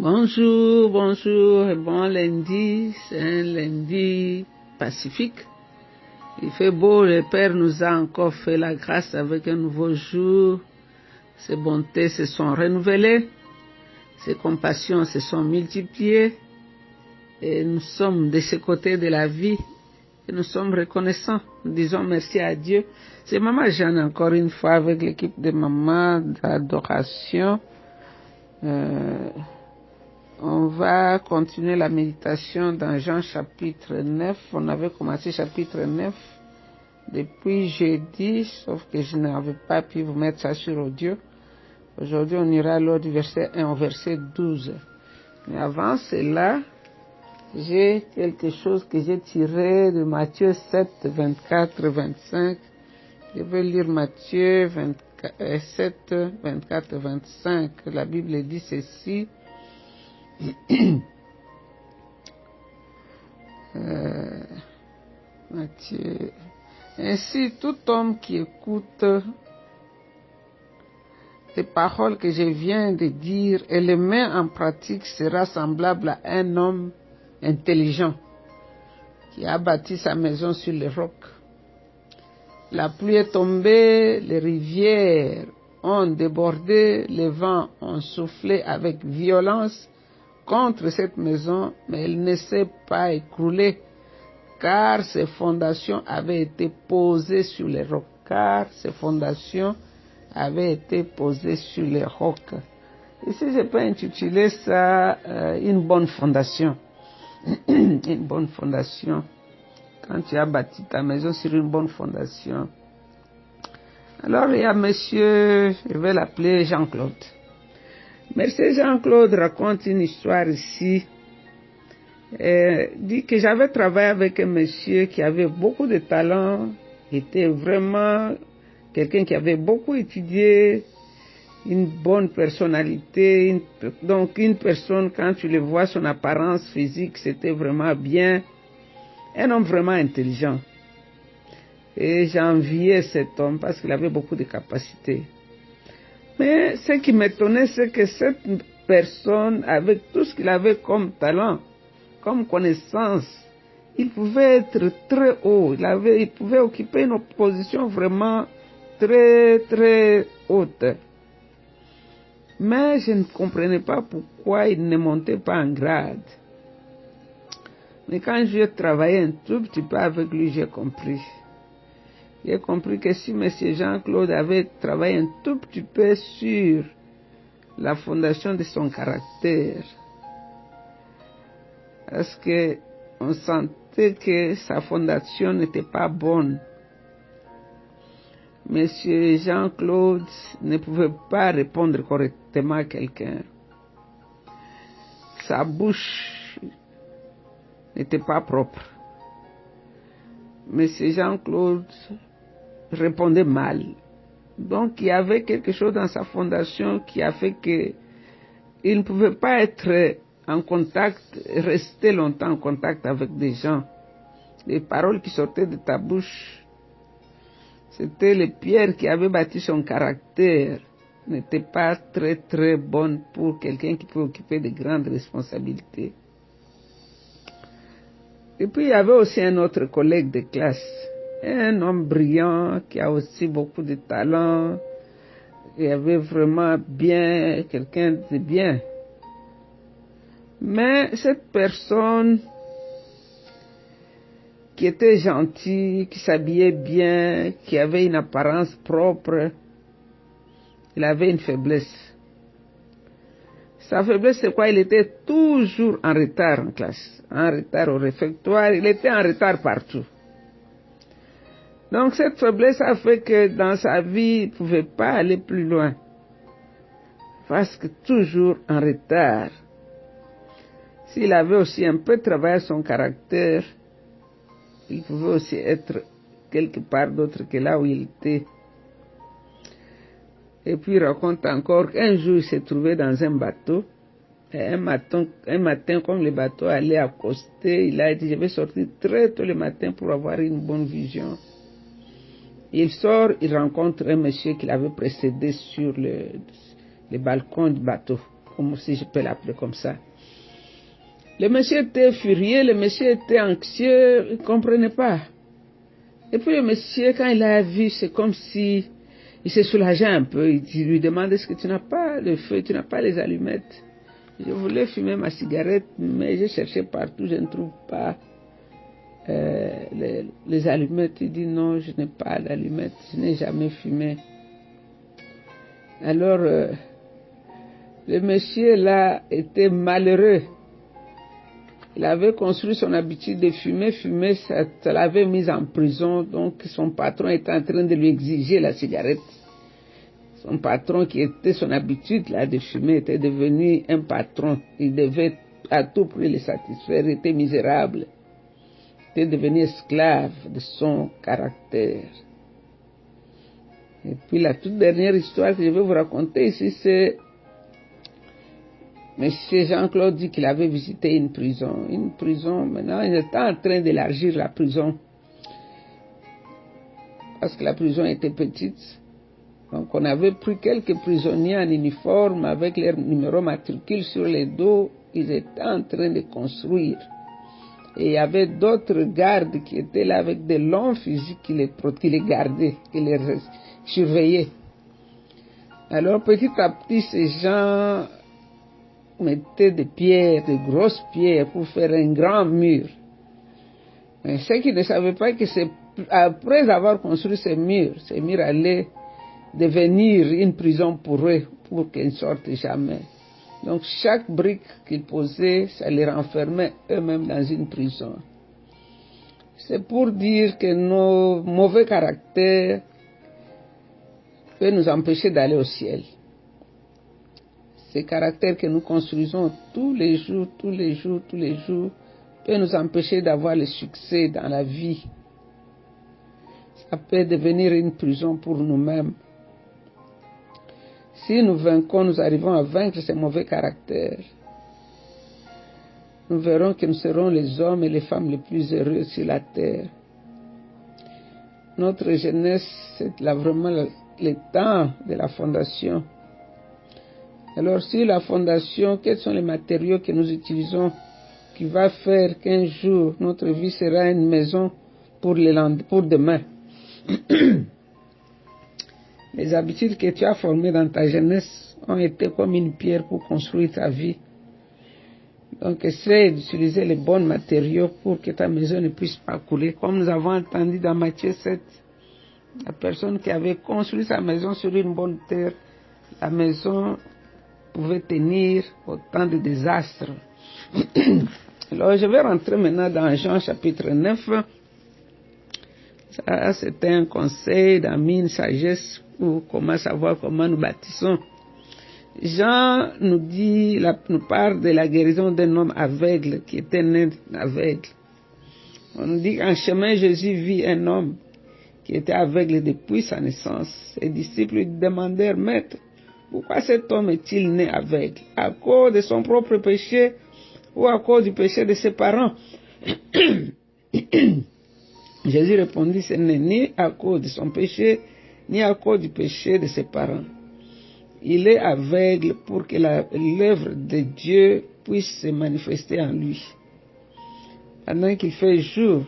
Bonjour, bonjour et bon lundi, c'est un lundi pacifique. Il fait beau, le Père nous a encore fait la grâce avec un nouveau jour. Ses bontés se sont renouvelées, ses compassions se sont multipliées et nous sommes de ce côté de la vie et nous sommes reconnaissants. Nous disons merci à Dieu. C'est Maman Jeanne encore une fois avec l'équipe de Maman d'adoration. On va continuer la méditation dans Jean chapitre 9. On avait commencé chapitre 9 depuis jeudi, sauf que je n'avais pas pu vous mettre ça sur audio. Aujourd'hui, on ira alors du verset 1 au verset 12. Mais avant cela, j'ai quelque chose que j'ai tiré de Matthieu 7, 24, 25. Je vais lire Matthieu 7, 24, 25. La Bible dit ceci. Matthieu. Ainsi, tout homme qui écoute les paroles que je viens de dire et les met en pratique sera semblable à un homme intelligent qui a bâti sa maison sur les rocs. La pluie est tombée, les rivières ont débordé, les vents ont soufflé avec violence contre cette maison, mais elle ne s'est pas écroulée, car ses fondations avaient été posées sur les rocs. Ici, je peux intituler ça une bonne fondation. Une bonne fondation. Quand tu as bâti ta maison sur une bonne fondation. Alors, il y a monsieur, je vais l'appeler Jean-Claude. Monsieur Jean-Claude raconte une histoire ici. Dit que j'avais travaillé avec un monsieur qui avait beaucoup de talent, était vraiment quelqu'un qui avait beaucoup étudié, une bonne personnalité, donc une personne, quand tu le vois, son apparence physique, c'était vraiment bien, un homme vraiment intelligent. Et j'enviais cet homme parce qu'il avait beaucoup de capacités. Mais ce qui m'étonnait, c'est que cette personne, avec tout ce qu'il avait comme talent, comme connaissance, il pouvait être très haut, il pouvait occuper une position vraiment très très haute. Mais je ne comprenais pas pourquoi il ne montait pas en grade. Mais quand j'ai travaillé un tout petit peu avec lui, j'ai compris. J'ai compris que si M. Jean-Claude avait travaillé un tout petit peu sur la fondation de son caractère, parce qu'on sentait que sa fondation n'était pas bonne. M. Jean-Claude ne pouvait pas répondre correctement à quelqu'un. Sa bouche n'était pas propre. M. Jean-Claude répondait mal. Donc il y avait quelque chose dans sa fondation qui a fait qu'il ne pouvait pas être en contact, rester longtemps en contact avec des gens. Les paroles qui sortaient de ta bouche, c'était les pierres qui avaient bâti son caractère, n'étaient pas très très bonnes pour quelqu'un qui peut occuper de grandes responsabilités. Et puis il y avait aussi un autre collègue de classe, un homme brillant qui a aussi beaucoup de talent, il avait vraiment bien, quelqu'un de bien. Mais cette personne qui était gentil, qui s'habillait bien, qui avait une apparence propre, il avait une faiblesse. Sa faiblesse, c'est quoi? Il était toujours en retard en classe, en retard au réfectoire, il était en retard partout. Donc cette faiblesse a fait que dans sa vie, il ne pouvait pas aller plus loin. Parce que toujours en retard. S'il avait aussi un peu travaillé son caractère, il pouvait aussi être quelque part d'autre que là où il était. Et puis il raconte encore qu'un jour il s'est trouvé dans un bateau. Et un matin, comme le bateau allait accoster, il a dit, je vais sortir très tôt le matin pour avoir une bonne vision. Il sort, il rencontre un monsieur qui l'avait précédé sur le balcon du bateau. comme si je peux l'appeler comme ça. Le monsieur était furieux, le monsieur était anxieux, il ne comprenait pas. Et puis le monsieur, quand il a vu, c'est comme si il s'est soulagé un peu. Il lui demande, est-ce que tu n'as pas le feu, tu n'as pas les allumettes? Je voulais fumer ma cigarette, mais j'ai cherché partout, je ne trouve pas les allumettes. Il dit, non, je n'ai pas d'allumettes, je n'ai jamais fumé. Alors, le monsieur là était malheureux. Il avait construit son habitude de fumer, ça l'avait mis en prison, donc son patron était en train de lui exiger la cigarette. Son patron, qui était son habitude là de fumer, était devenu un patron. Il devait à tout prix le satisfaire, il était misérable. Il était devenu esclave de son caractère. Et puis la toute dernière histoire que je vais vous raconter ici, c'est M. Jean-Claude dit qu'il avait visité une prison. Une prison, maintenant, il était en train d'élargir la prison. Parce que la prison était petite. Donc on avait pris quelques prisonniers en uniforme avec leurs numéros matricules sur les dos. Ils étaient en train de construire. Et il y avait d'autres gardes qui étaient là avec des longs fusils qui les gardaient, qui les surveillaient. Alors petit à petit, ces gens mettaient des pierres, de grosses pierres pour faire un grand mur. Mais ceux qui ne savaient pas que c'est après avoir construit ces murs allaient devenir une prison pour eux, pour qu'ils ne sortent jamais. Donc chaque brique qu'ils posaient, ça les renfermait eux-mêmes dans une prison. C'est pour dire que nos mauvais caractères peuvent nous empêcher d'aller au ciel. Ces caractères que nous construisons tous les jours, peuvent nous empêcher d'avoir le succès dans la vie. Ça peut devenir une prison pour nous-mêmes. Si nous vainquons, nous arrivons à vaincre ces mauvais caractères, nous verrons que nous serons les hommes et les femmes les plus heureux sur la terre. Notre jeunesse, c'est là vraiment le temps de la fondation. Alors, sur la fondation, quels sont les matériaux que nous utilisons qui va faire qu'un jour notre vie sera une maison pour demain? Les habitudes que tu as formées dans ta jeunesse ont été comme une pierre pour construire ta vie. Donc, essaie d'utiliser les bons matériaux pour que ta maison ne puisse pas couler. Comme nous avons entendu dans Matthieu 7, la personne qui avait construit sa maison sur une bonne terre, la maison pouvait tenir au temps de désastres. Alors, je vais rentrer maintenant dans Jean chapitre 9. Ça, c'était un conseil d'amis, une sagesse pour savoir comment nous bâtissons. Jean nous parle de la guérison d'un homme aveugle qui était né aveugle. On nous dit qu'en chemin, Jésus vit un homme qui était aveugle depuis sa naissance. Ses disciples lui demandèrent, Maître, pourquoi cet homme est-il né aveugle? À cause de son propre péché ou à cause du péché de ses parents? Jésus répondit, ce n'est ni à cause de son péché, ni à cause du péché de ses parents. Il est aveugle pour que l'œuvre de Dieu puisse se manifester en lui. Pendant qu'il fait jour,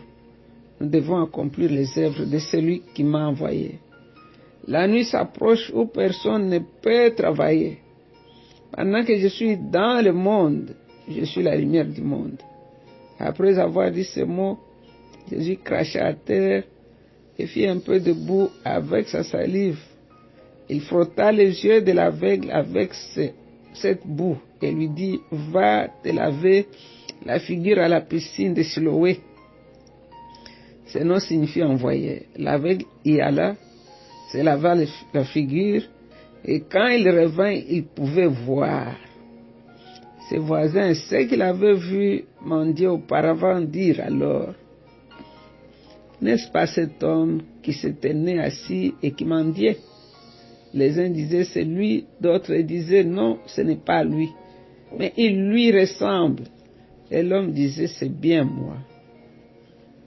nous devons accomplir les œuvres de celui qui m'a envoyé. La nuit s'approche où personne ne peut travailler. Pendant que je suis dans le monde, je suis la lumière du monde. Après avoir dit ces mots, Jésus cracha à terre et fit un peu de boue avec sa salive. Il frotta les yeux de l'aveugle avec cette boue et lui dit, va te laver la figure à la piscine de Siloé. Ce nom signifie envoyé. L'aveugle y alla, se lava la figure, et quand il revint, il pouvait voir. Ses voisins, ceux qu'il avait vu mendier auparavant, dirent alors, n'est-ce pas cet homme qui se tenait assis et qui mendiait? Les uns disaient c'est lui, d'autres disaient non, ce n'est pas lui, mais il lui ressemble. Et l'homme disait c'est bien moi.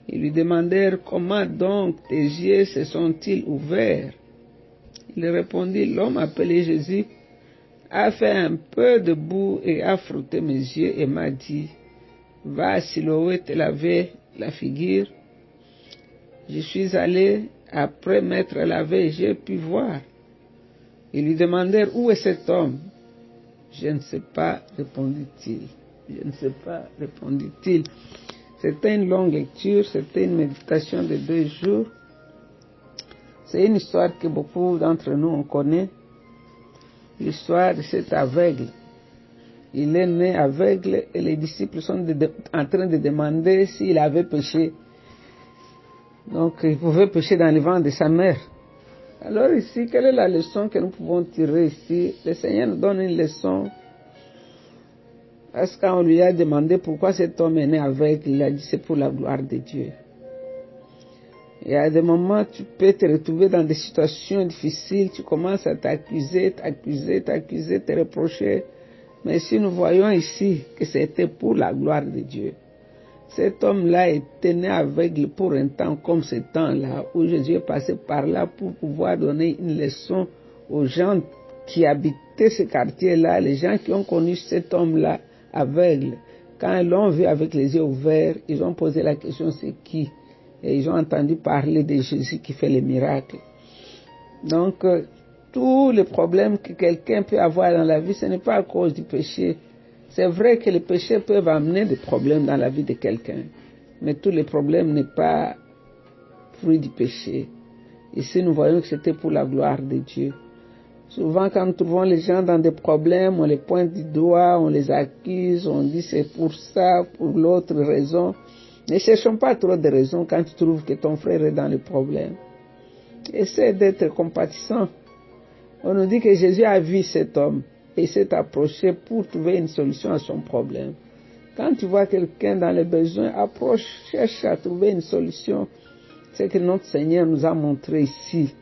Ils lui demandèrent comment donc tes yeux se sont-ils ouverts? Il répondit, l'homme appelé Jésus a fait un peu de boue et a frotté mes yeux et m'a dit, va à Siloé te laver la figure. Je suis allé, après m'être lavé, j'ai pu voir. Ils lui demandèrent, où est cet homme? Je ne sais pas, répondit-il. Je ne sais pas, répondit-il. C'était une longue lecture, c'était une méditation de 2 jours. C'est une histoire que beaucoup d'entre nous on connaît. L'histoire de cet aveugle. Il est né aveugle et les disciples sont en train de demander s'il avait péché. Donc il pouvait pécher dans le ventre de sa mère. Alors ici, quelle est la leçon que nous pouvons tirer ici? Le Seigneur nous donne une leçon. Parce qu'on lui a demandé pourquoi cet homme est né aveugle, il a dit c'est pour la gloire de Dieu. Et à des moments, tu peux te retrouver dans des situations difficiles, tu commences à t'accuser, te reprocher. Mais si nous voyons ici que c'était pour la gloire de Dieu, cet homme-là était né aveugle pour un temps comme ce temps-là, où Jésus est passé par là pour pouvoir donner une leçon aux gens qui habitaient ce quartier-là, les gens qui ont connu cet homme-là aveugle. Quand ils l'ont vu avec les yeux ouverts, ils ont posé la question, c'est qui? Et ils ont entendu parler de Jésus qui fait les miracles. Donc, tous les problèmes que quelqu'un peut avoir dans la vie, ce n'est pas à cause du péché. C'est vrai que les péchés peuvent amener des problèmes dans la vie de quelqu'un. Mais tous les problèmes n'est pas fruit du péché. Ici, nous voyons que c'était pour la gloire de Dieu. Souvent, quand nous trouvons les gens dans des problèmes, on les pointe du doigt, on les accuse, on dit c'est pour ça, pour l'autre raison. Ne cherchons pas trop de raisons quand tu trouves que ton frère est dans le problème. Essaie d'être compatissant. On nous dit que Jésus a vu cet homme et s'est approché pour trouver une solution à son problème. Quand tu vois quelqu'un dans le besoin, approche, cherche à trouver une solution. C'est ce que notre Seigneur nous a montré ici.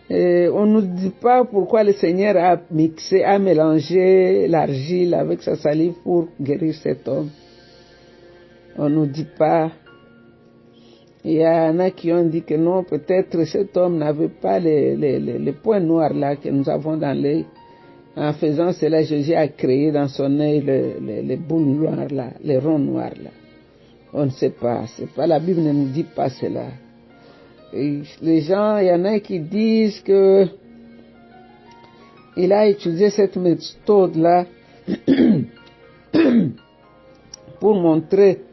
Et on ne nous dit pas pourquoi le Seigneur a mélangé l'argile avec sa salive pour guérir cet homme. On ne nous dit pas. Il y en a qui ont dit que non, peut-être cet homme n'avait pas les points noirs là que nous avons dans l'œil. En faisant cela, Jésus a créé dans son œil les boules noires là, les ronds noirs là. On ne sait pas, c'est pas, la Bible ne nous dit pas cela. Et les gens, il y en a qui disent que il a utilisé cette méthode là pour montrer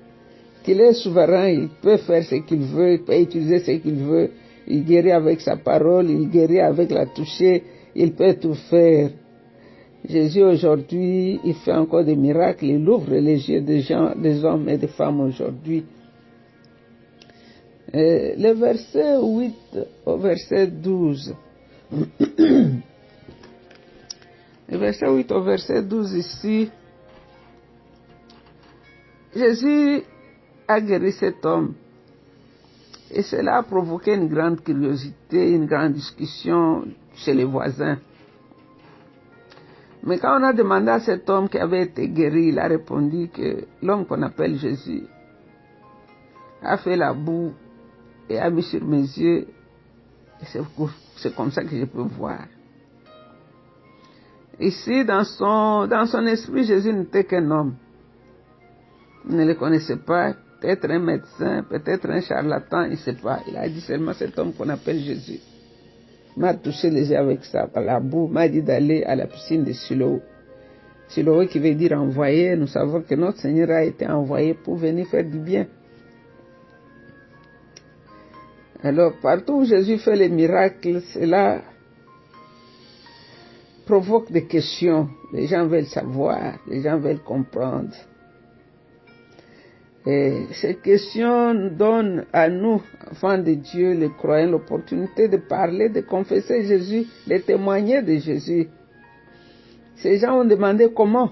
qu'il est souverain, il peut faire ce qu'il veut, il peut utiliser ce qu'il veut, il guérit avec sa parole, il guérit avec la toucher, il peut tout faire. Jésus aujourd'hui, il fait encore des miracles, il ouvre les yeux des gens, des hommes et des femmes aujourd'hui. Le verset 8 au verset 12. Le verset 8 au verset 12 ici, Jésus a guéri cet homme. Et cela a provoqué une grande curiosité, une grande discussion chez les voisins. Mais quand on a demandé à cet homme qui avait été guéri, il a répondu que l'homme qu'on appelle Jésus a fait la boue et a mis sur mes yeux. Et c'est comme ça que je peux voir. Ici, dans son esprit, Jésus n'était qu'un homme. Il ne le connaissait pas. Peut-être un médecin, peut-être un charlatan, il ne sait pas. Il a dit seulement cet homme qu'on appelle Jésus. Il m'a touché les yeux avec ça, par la boue, m'a dit d'aller à la piscine de Siloé. Siloé qui veut dire envoyé. Nous savons que notre Seigneur a été envoyé pour venir faire du bien. Alors, partout où Jésus fait les miracles, cela provoque des questions. Les gens veulent savoir, les gens veulent comprendre. Et ces questions donnent à nous, enfants de Dieu, les croyants, l'opportunité de parler, de confesser Jésus, de témoigner de Jésus. Ces gens ont demandé comment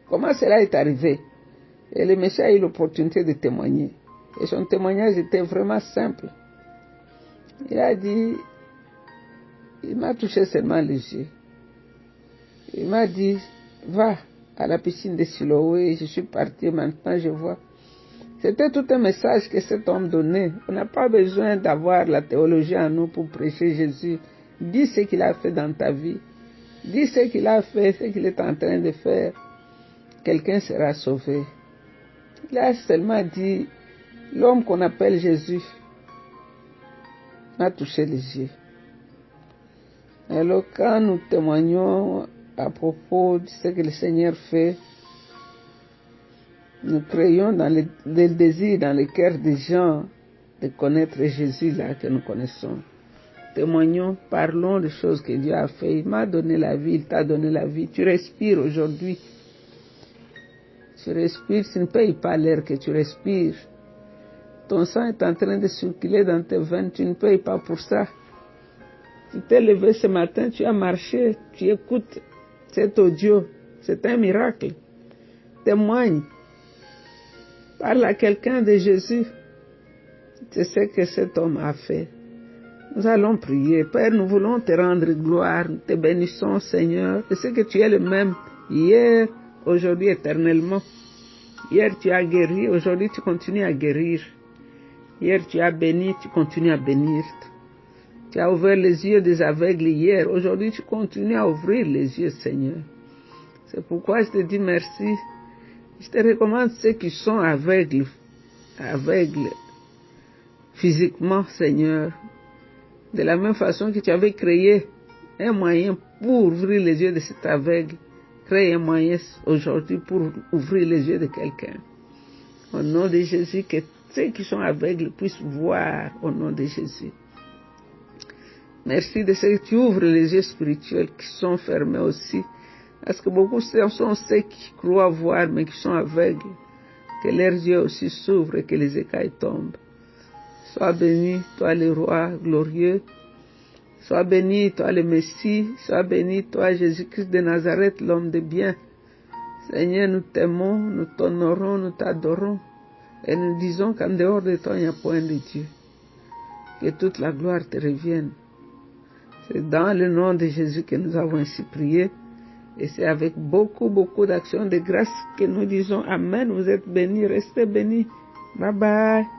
cela est arrivé. Et le Messie a eu l'opportunité de témoigner. Et son témoignage était vraiment simple. Il a dit, il m'a touché seulement les yeux. Il m'a dit, va à la piscine de Siloé, je suis parti, maintenant je vois. C'était tout un message que cet homme donnait. On n'a pas besoin d'avoir la théologie en nous pour prêcher Jésus. Dis ce qu'il a fait dans ta vie. dit ce qu'il a fait, ce qu'il est en train de faire, quelqu'un sera sauvé. Il a seulement dit, l'homme qu'on appelle Jésus m'a touché les yeux. Alors quand nous témoignons à propos de ce que le Seigneur fait, nous créons dans le désir dans le cœur des gens de connaître Jésus là que nous connaissons. Témoignons, parlons des choses que Dieu a fait. Il m'a donné la vie, il t'a donné la vie. Tu respires aujourd'hui. Tu respires, tu ne payes pas l'air que tu respires. Ton sang est en train de circuler dans tes veines, tu ne payes pas pour ça. Tu t'es levé ce matin, tu as marché, tu écoutes cet audio. C'est un miracle. Témoigne. Parle à quelqu'un de Jésus. C'est ce que cet homme a fait. Nous allons prier. Père, nous voulons te rendre gloire. Nous te bénissons, Seigneur. Je sais que tu es le même hier, aujourd'hui, éternellement. Hier, tu as guéri. Aujourd'hui, tu continues à guérir. Hier, tu as béni. Tu continues à bénir. Tu as ouvert les yeux des aveugles hier. Aujourd'hui, tu continues à ouvrir les yeux, Seigneur. C'est pourquoi je te dis merci. Je te recommande ceux qui sont aveugles physiquement, Seigneur. De la même façon que tu avais créé un moyen pour ouvrir les yeux de cet aveugle, crée un moyen aujourd'hui pour ouvrir les yeux de quelqu'un. Au nom de Jésus, que ceux qui sont aveugles puissent voir au nom de Jésus. Merci de ce que tu ouvres les yeux spirituels qui sont fermés aussi. Parce que beaucoup sont ceux qui croient voir mais qui sont aveugles. Que leurs yeux aussi s'ouvrent et que les écailles tombent. Sois béni, toi le roi glorieux. Sois béni, toi le Messie. Sois béni, toi Jésus-Christ de Nazareth, l'homme de bien. Seigneur, nous t'aimons, nous t'honorons, nous t'adorons. Et nous disons qu'en dehors de toi, il n'y a point de Dieu. Que toute la gloire te revienne. C'est dans le nom de Jésus que nous avons ainsi prié. Et c'est avec beaucoup d'actions de grâce que nous disons Amen. Vous êtes bénis, restez bénis. Bye bye.